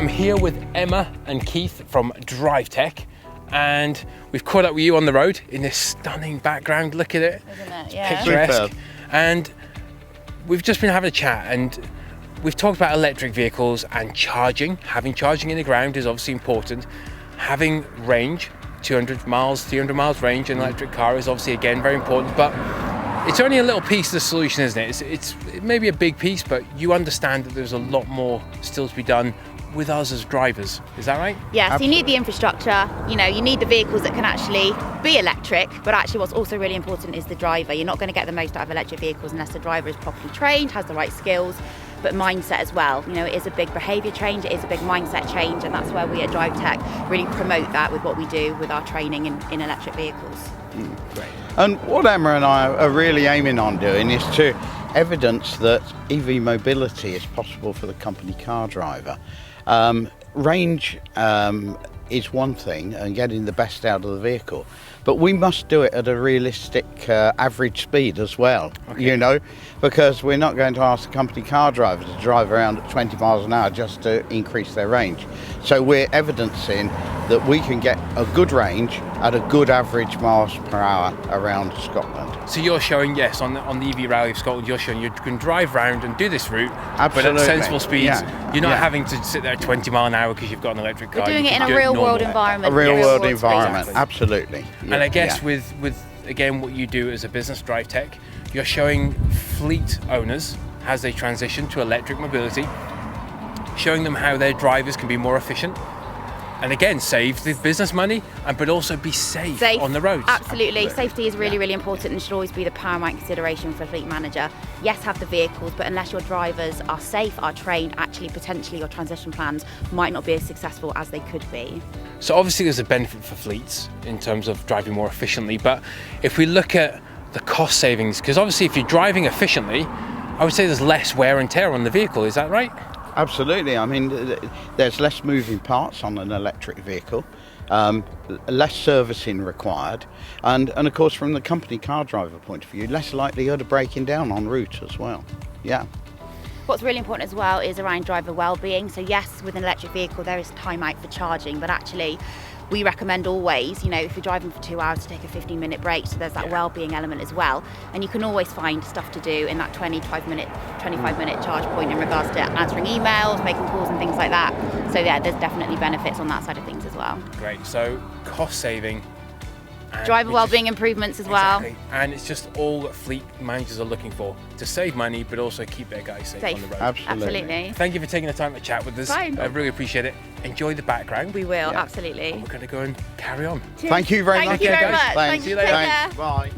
I'm here with Emma and Keith from DriveTech, and we've caught up with you on the road in this stunning background. Look at it. Isn't it? It's Yeah. picturesque. Superb. And we've just been having a chat, and we've talked about electric vehicles and charging. Having charging in the ground is obviously important. Having range, 200 miles, 300 miles range in an electric car is obviously, again, very important. But it's only a little piece of the solution, isn't it? It may be a big piece, but you understand that there's a lot more still to be done with us as drivers. Is that right? Yeah, so you need the infrastructure, you need the vehicles that can actually be electric, but actually what's also really important is the driver. You're not going to get the most out of electric vehicles unless the driver is properly trained, has the right skills, but mindset as well. It is a big behaviour change, it is a big mindset change, and that's where we at DriveTech really promote that with what we do with our training in electric vehicles. Great. And what Emma and I are really aiming on doing is to evidence that EV mobility is possible for the company car driver. Range is one thing, and getting the best out of the vehicle, but we must do it at a realistic average speed as well. Okay. Because we're not going to ask the company car driver to drive around at 20 miles an hour just to increase their range. So we're evidencing that we can get a good range at a good average miles per hour around Scotland. So you're showing, yes, on the EV Rally of Scotland, you're showing you can drive round and do this route, Absolutely. but at sensible speeds. Yeah. You're not Yeah. having to sit there at 20 mile an hour because you've got an electric car. We're doing You it in can a do real world normal. environment. A real world space. environment, Exactly. absolutely. And I guess Yeah. with again what you do as a business, DriveTech, you're showing fleet owners as they transition to electric mobility, showing them how their drivers can be more efficient, and again save the business money, but also be safe on the roads. Absolutely. Safety is really, really important and should always be the paramount consideration for a fleet manager. Yes, have the vehicles, but unless your drivers are safe, are trained, actually potentially your transition plans might not be as successful as they could be. So obviously there's a benefit for fleets in terms of driving more efficiently, but if we look at the cost savings, because obviously if you're driving efficiently, I would say there's less wear and tear on the vehicle, is that right? Absolutely. I mean, there's less moving parts on an electric vehicle, less servicing required, and of course from the company car driver point of view, less likelihood of breaking down en route as well. Yeah. What's really important as well is around driver well-being. So yes, with an electric vehicle there is time out for charging, but actually we recommend always, if you're driving for 2 hours, to take a 15-minute break, so there's that well-being element as well. And you can always find stuff to do in that 25-minute charge point in regards to answering emails, making calls and things like that. So yeah, there's definitely benefits on that side of things as well. Great, so cost saving. And Driver it's well-being improvements as well. Exactly. And it's just all that fleet managers are looking for, to save money but also keep their guys safe on the road. Absolutely. Thank you for taking the time to chat with us. Fine. I really appreciate it. Enjoy the background. We will, Yeah. absolutely. We're going to go and carry on. Thank you very much. Thank you very guys. much. Thanks. See you later. Take care. Thanks. Bye.